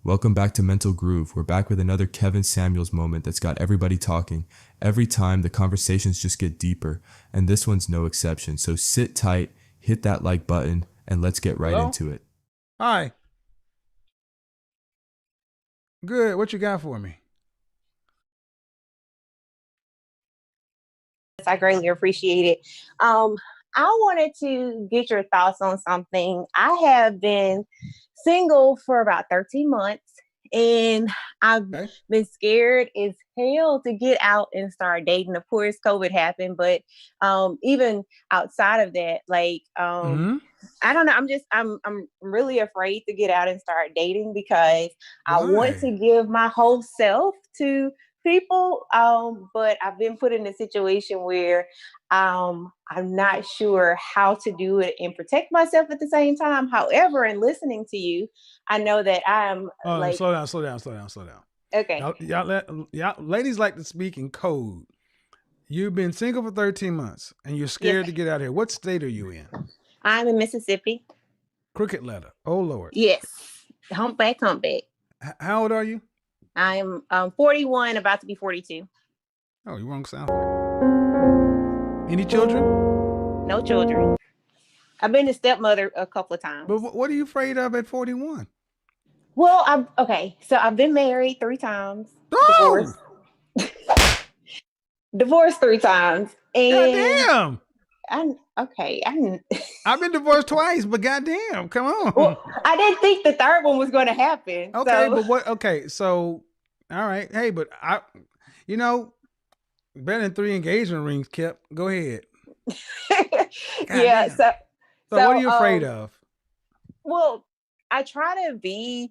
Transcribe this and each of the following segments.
Welcome back to Mental Groove. We're back with another Kevin Samuels moment that's got everybody talking. Every time the conversations just get deeper, and this one's no exception. So sit tight, hit that like button, and let's get right Hello? into it. Hi. Good. What you got for me? I greatly appreciate it. I wanted to get your thoughts on something. I have been single for about 13 months and I've Okay. been scared as hell to get out and start dating. Of course, COVID happened, but even outside of that, Mm-hmm. I don't know. I'm really afraid to get out and start dating because I want Why? to give my whole self to people. But I've been put in a situation where I'm not sure how to do it and protect myself at the same time. However, in listening to you, I know that I'm like, Slow down, slow down, slow down, slow down. okay, Y'all, ladies like to speak in code. You've been single for 13 months and you're yes, scared to get out here. What state are you in? I'm in Mississippi. Crooked letter. Oh Lord. Yes, humpback, humpback. How old are you? I'm 41, about to be 42. Oh, you wrong South. Any children? No children. I've been a stepmother a couple of But times. what are you afraid of at 41? Well, I'm okay. So I've been married 3 times, Oh, divorced 3 times, and goddamn. I'm okay. I'm I've been divorced twice, but goddamn, come on. well. I didn't think the third one was going to happen. Okay, So but what? Okay, so all right. Hey, but you know, better than three engagement rings kept. Go ahead. yeah. Goddamn. So So what are so you afraid of? well, I try to be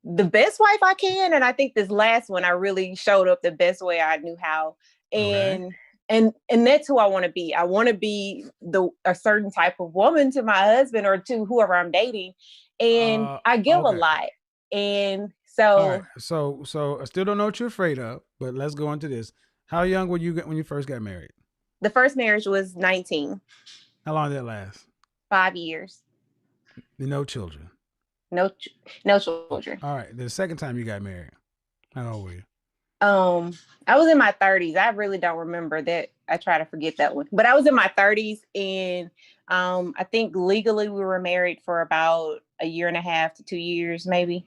the best wife I can, and I think this last one I really showed up the best way I knew how, Okay. and and that's who I want to be. I want to be the a certain type of woman to my husband or to whoever I'm dating, and I give a Okay. lot, and All right. so So I still don't know what you're afraid of, but let's go into this. How young were you when you first got married? the first marriage was 19, How long did that last? 5 years, No children. no no children. All right. The second time you got married, how old were you? I was in my 30s. I really don't remember that. I try to forget that one. But I was in my 30s and I think legally we were married for about a year and a half to 2 years, maybe.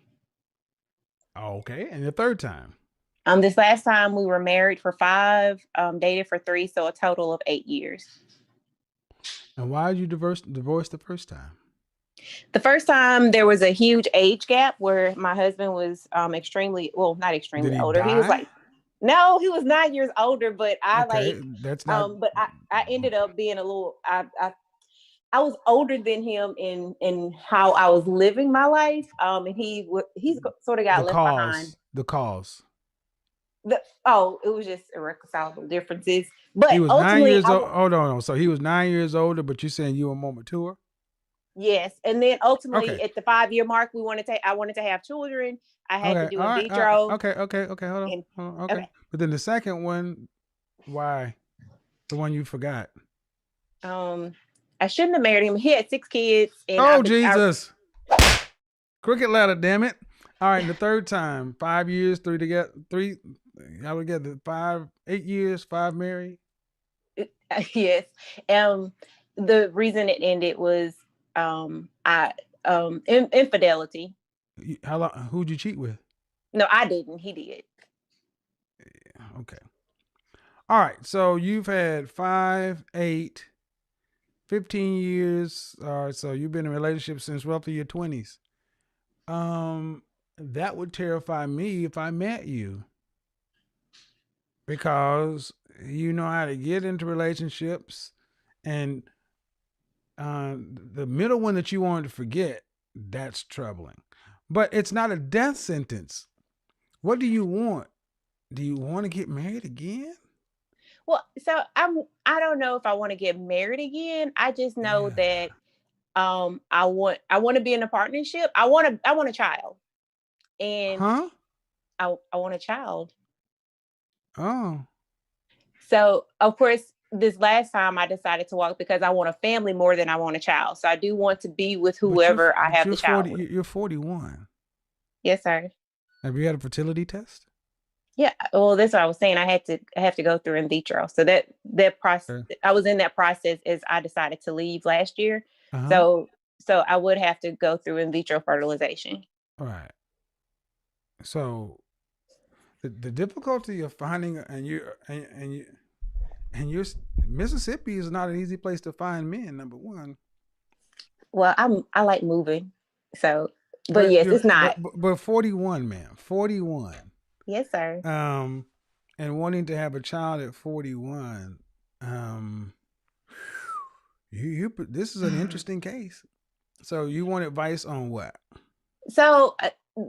Okay. And the third time. This last time we were married for 5, dated for 3, so a total of 8 years. And why did you divorce the first time? The first time there was a huge age gap where my husband was extremely, well, not Did extremely he older. He was die? like, no, he was 9 years older, but Okay, that's not but I ended up being a little, I was older than him in how I was living my life. And he's sort of got the left behind. cause. The cause. It was just irreconcilable differences. He But was nine ultimately, years old. Hold on. So he was 9 years older, but you're saying you were more mature? yes. And then Okay. ultimately, at the 5 year mark, I wanted to have children. I had to Okay. do All in right. All right. vitro. Okay. Okay. Okay. Hold on. And Hold on. Okay. okay, But then the second one, why? The one you forgot. um, I shouldn't have married him. He had 6 kids, and Oh, Jesus. Crooked ladder, damn it. All right. And the third time, 5 years, three together, three, y'all together, 8 years, five married. yes. Um, the reason it ended was I infidelity. How long? Who'd you cheat with? No, I didn't. He did. Okay. All right. So you've had 5, 8, 15 years. All right. So you've been in a relationship since roughly your 20s. Um, that would terrify me if I met you because you know how to get into relationships and the middle one that you wanted to forget, that's troubling. But it's not a death sentence. What do you want? Do you want to get married again? Well, so I don't know if I want to get married again. I just know Yeah. that I want to be in a partnership. I want a child. And Huh? I want a child. Oh. So of course this last time I decided to walk because I want a family more than I want a child. So I do want to be with But whoever I have you're the child 40 with. you're 41. Yes, sir. Have you had a fertility test? Yeah. Well, that's what I was saying. I have to go through in vitro. So that process, Okay. I was in that process as I decided to leave last year. Uh-huh. So I would have to go through in vitro fertilization. All right. So the difficulty of finding and you're Mississippi is not an easy place to find men. Number one, Well, I like moving. So, but yes, it's not. but 41, man, 41. Yes, sir. Um, and wanting to have a child at 41. Um, you this is an interesting case. So you want advice on what? So,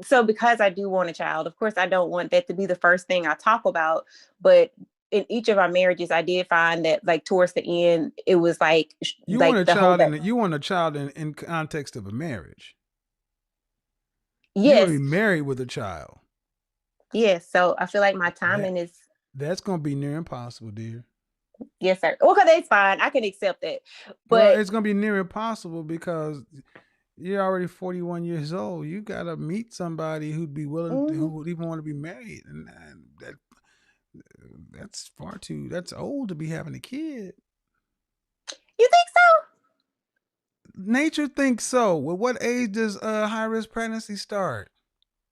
so because I do want a child, of course, I don't want that to be the first thing I talk about. But in each of our marriages, I did find that, like towards the end, it was You want a the whole child that. you want a child in context of a marriage. You want to Yes, be married with a child. yes. So I feel like my That timing is. that's gonna be near impossible, dear. Yes, sir. Okay, that's fine. I can accept that. Well, But it's gonna be near impossible because you're already 41 years old. You gotta meet somebody who'd be willing to, who mhm. would even want to be married, and that's far too. That's old to be having a kid. You think so? Nature thinks so. Well, what age does high risk pregnancy start?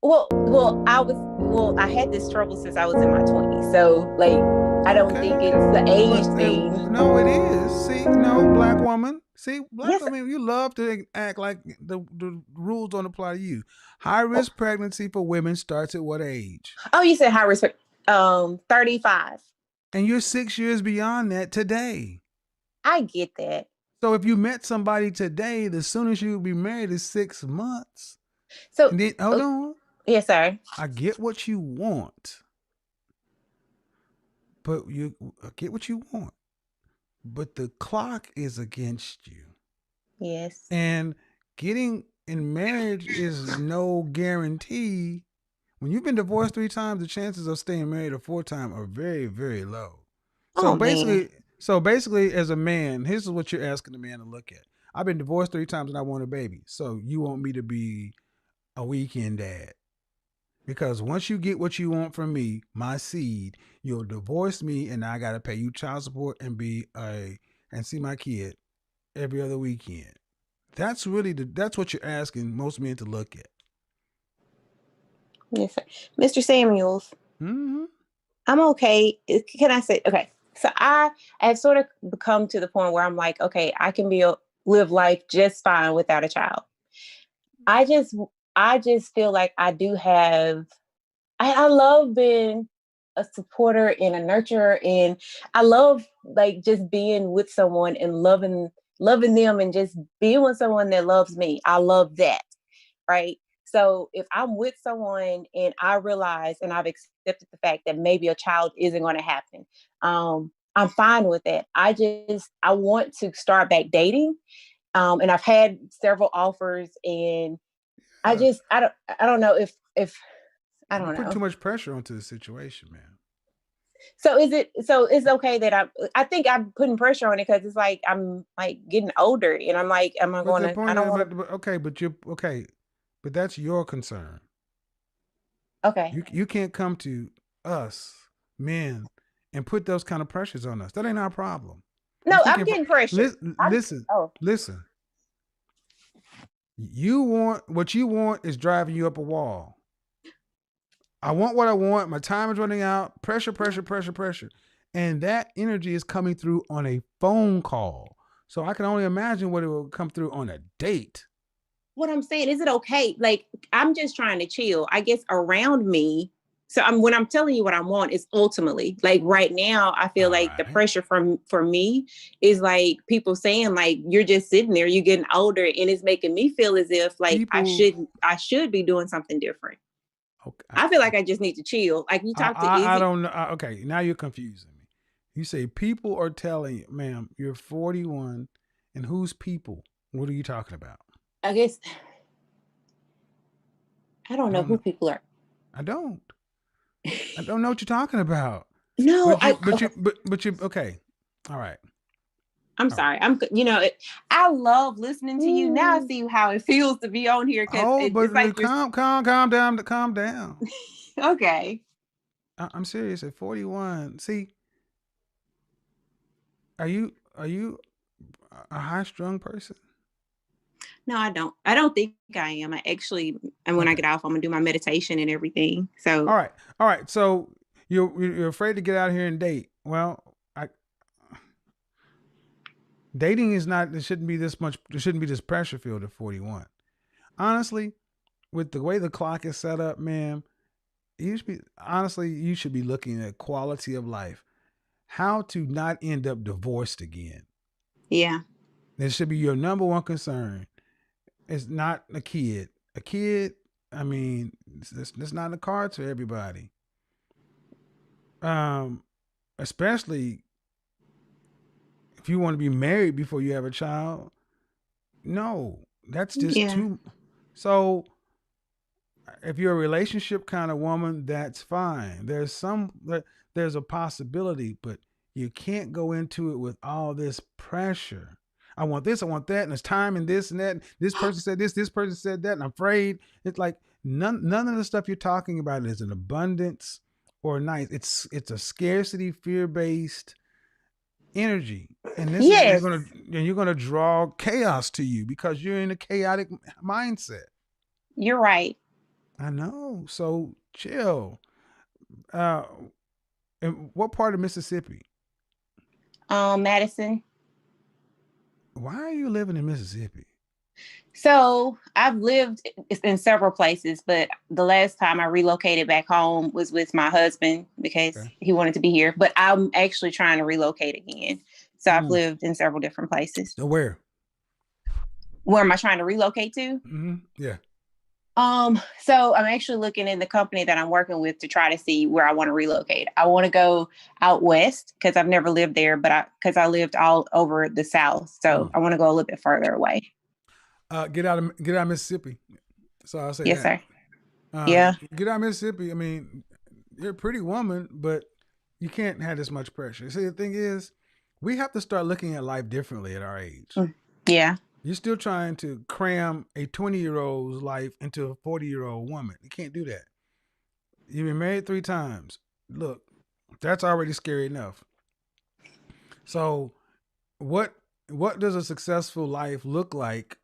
I had this trouble since I was in my 20s. So like I don't think Okay. it's the age But thing. no, it is. See, no, black woman. See, black Yes. woman, you love to act like the rules don't apply to you. High risk pregnancy for women starts at what age? Oh, you said high risk. 35. And you're 6 years beyond that today. I get that. So if you met somebody today, the soonest you would be married is 6 months. So, And then hold on. yes, sir. I get what you want. But I get what you want. But the clock is against you. Yes. And getting in marriage is no guarantee. When you've been divorced 3 times, the chances of staying married a fourth time are very, very low. Oh man. So basically, as a man, here's what you're asking a man to look at. I've been divorced 3 times and I want a baby. So you want me to be a weekend dad. Because once you get what you want from me, my seed, you'll divorce me and I gotta pay you child support and and see my kid every other weekend. That's what you're asking most men to look at. Yes, sir. Mr. Samuels, Mm-hmm. I'm okay. Can I say okay? So I have sort of come to the point where I'm like, okay, I can live life just fine without a child. I just I just feel like I do have I love being a supporter and a nurturer, and I love like just being with someone and loving them and just being with someone that loves me. I love that. Right. So if I'm with someone and I realize and I've accepted the fact that maybe a child isn't going to happen, I'm fine with that. I want to start back dating. And I've had several offers, and Uh, I don't know if I you're don't putting too know. much pressure onto the situation, man. So it's okay that I think I'm putting pressure on it because it's like I'm like getting older and I'm like, am I But going the to, I point don't is, want to, but you're okay. But that's your concern. okay. You can't come to us men and put those kind of pressures on us. That ain't our problem. You No, I'm thinking for getting pressure. listen, Oh, listen. You want what you want is driving you up a wall. I want what I want. My time is running out. Pressure, pressure, pressure, pressure. And that energy is coming through on a phone call. So I can only imagine what it will come through on a date. what I'm saying, is it okay? Like, I'm just trying to chill, I guess, around me. So when I'm telling you what I want is ultimately like right now, I feel All like the right. pressure for me is like people saying like, you're just sitting there, you're getting older, and it's making me feel as if like People, I should be doing something different. okay. I feel like I just need to chill. Like you talk to I Izzy. don't know. Okay, now you're confusing me. You say people are telling you, ma'am, you're 41, and who's people? What are you talking about? I guess I don't I know don't who know. people are. I don't. I don't know what you're talking about. No, But you, but you, but you. Okay, all right. I'm sorry. I love listening to you. Now I see how it feels to be on here because it's like you're calm down. okay. I'm serious. At 41, see, are you a high strung person? No, I don't. I don't think I am. And when I get off, I'm gonna do my meditation and everything. So all right. So you're afraid to get out here and date. Well, dating is not. There shouldn't be this much. There shouldn't be this pressure filled at 41. Honestly, with the way the clock is set up, ma'am, you should be looking at quality of life. How to not end up divorced again. Yeah. This should be your number one concern. It's not a kid. A kid, I mean, it's not in the cards for everybody. Especially if you want to be married before you have a child. No, that's just too. So, if you're a relationship kind of woman, that's fine. There's a possibility, but you can't go into it with all this pressure. I want this, I want that, and it's time and this and that. And this person said this person said that, and I'm afraid. It's like none of the stuff you're talking about is an abundance or nice. It's a scarcity, fear-based energy. And this is you're gonna draw chaos to you because you're in a chaotic mindset. You're right. I know. So chill. And what part of Mississippi? Madison. Why are you living in Mississippi? So I've lived in several places, but the last time I relocated back home was with my husband because he wanted to be here. But I'm actually trying to relocate again. So I've lived in several different places. So where? Where am I trying to relocate to? Mm-hmm. Yeah. So I'm actually looking in the company that I'm working with to try to see where I want to relocate. I want to go out west because I've never lived there, but because I lived all over the South. So I want to go a little bit further away. Get out of Mississippi. So I'll say yes, that. Sir. Yeah. Get out of Mississippi. I mean, you're a pretty woman, but you can't have this much pressure. See, the thing is, we have to start looking at life differently at our age. Yeah. You're still trying to cram a 20-year-old's life into a 40-year-old woman. You can't do that. You've been married 3 times. Look, that's already scary enough. So what does a successful life look like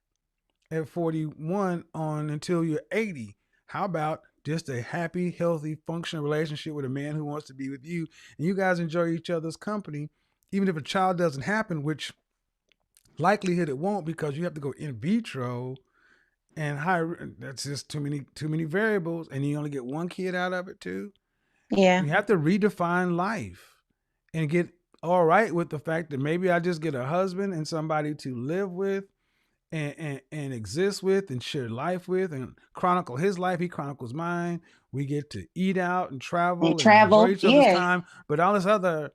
at 41 on until you're 80? How about just a happy, healthy, functional relationship with a man who wants to be with you, and you guys enjoy each other's company, even if a child doesn't happen, which likelihood it won't because you have to go in vitro and that's just too many variables, and you only get one kid out of it too. Yeah. You have to redefine life and get all right with the fact that maybe I just get a husband and somebody to live with and exist with and share life with and chronicle his life. He chronicles mine. We get to eat out and travel and enjoy each other's time. But all this other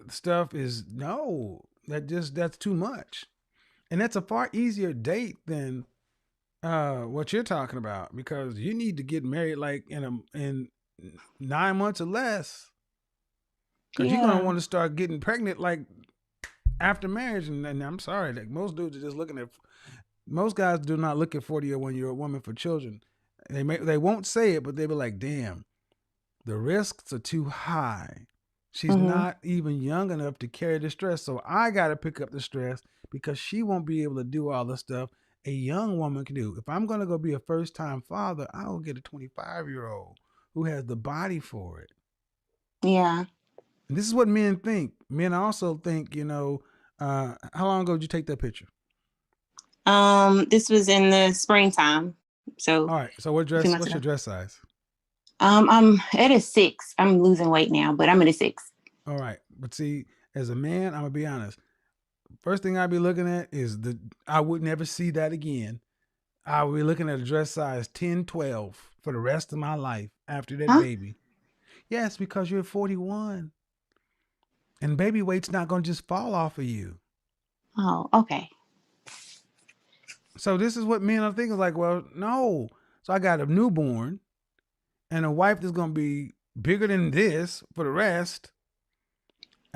stuff is that's too much. And that's a far easier date than what you're talking about, because you need to get married like in 9 months or less. Because you're gonna want to start getting pregnant like after marriage, and I'm sorry, like most dudes are just most guys do not look at 41-year-old woman for children. They won't say it, but they'll be like, damn, the risks are too high. She's not even young enough to carry the stress. So I got to pick up the stress because she won't be able to do all the stuff a young woman can do. If I'm going to go be a first-time father, I'll get a 25-year-old who has the body for it. Yeah. And this is what men think. Men also think, how long ago did you take that picture? This was in the springtime. So all right. So what's your dress size? I'm at a 6. I'm losing weight now, but I'm at a 6. All right. But see, as a man, I'm gonna be honest. First thing I'd be looking at is I would never see that again. I would be looking at a dress size 10, 12 for the rest of my life after that baby. Yes, because you're 41. And baby weight's not gonna just fall off of you. Oh, okay. So this is what men are thinking, like, well, no. So I got a newborn and a wife that's going to be bigger than this for the rest.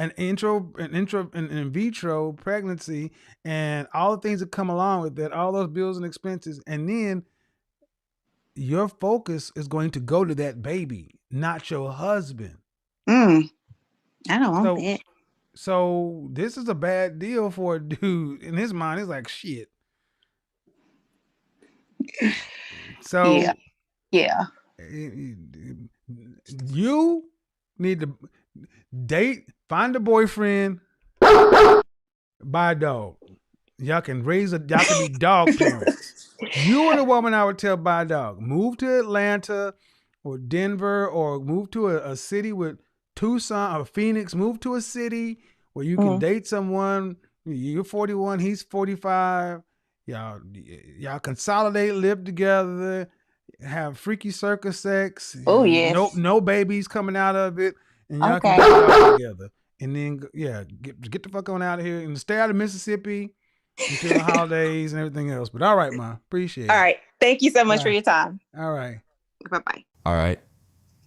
an in vitro pregnancy, and all the things that come along with that, all those bills and expenses, and then your focus is going to go to that baby, not your husband. I don't want So, that. so this is a bad deal for a dude. In his mind, he's like, shit. So, Yeah. you need to find a boyfriend, buy a dog. Y'all can be dog parents. You are the woman I would tell buy a dog. Move to Atlanta or Denver, or move to a city with Tucson or Phoenix. Move to a city where you can date someone. You're 41, he's 45. Y'all consolidate, live together, have freaky circus sex. Oh, yes. No babies coming out of it, and y'all Okay. can get it all together. And then get the fuck on out of here and stay out of Mississippi until the holidays and everything else. But all right, Ma, appreciate it. All right. Thank you so much Bye. for your time. All right. Bye-bye. All right,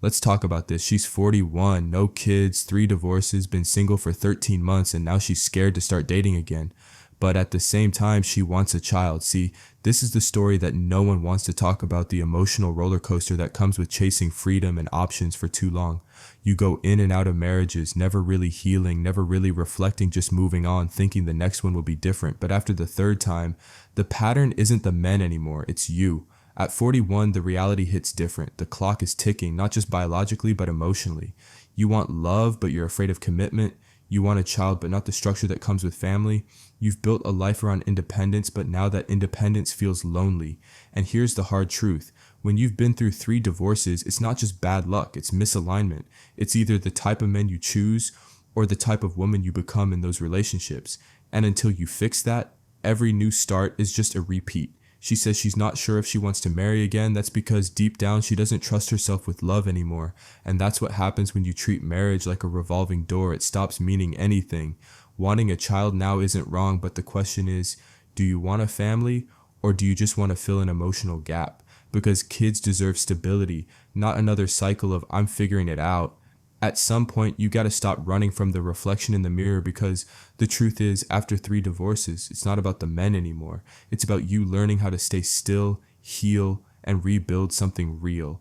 let's talk about this. She's 41, no kids, 3 divorces, been single for 13 months, and now she's scared to start dating again. But at the same time, she wants a child. See, this is the story that no one wants to talk about, the emotional roller coaster that comes with chasing freedom and options for too long. You go in and out of marriages, never really healing, never really reflecting, just moving on, thinking the next one will be different. But after the third time, the pattern isn't the men anymore, it's you. At 41, the reality hits different. The clock is ticking, not just biologically, but emotionally. You want love, but you're afraid of commitment. You want a child, but not the structure that comes with family. You've built a life around independence, but now that independence feels lonely. And here's the hard truth. When you've been through 3 divorces, it's not just bad luck, it's misalignment. It's either the type of men you choose or the type of woman you become in those relationships. And until you fix that, every new start is just a repeat. She says she's not sure if she wants to marry again. That's because deep down she doesn't trust herself with love anymore. And that's what happens when you treat marriage like a revolving door. It stops meaning anything. Wanting a child now isn't wrong, but the question is, do you want a family or do you just want to fill an emotional gap? Because kids deserve stability, not another cycle of I'm figuring it out. At some point, you got to stop running from the reflection in the mirror, because the truth is, after 3 divorces, it's not about the men anymore. It's about you learning how to stay still, heal, and rebuild something real.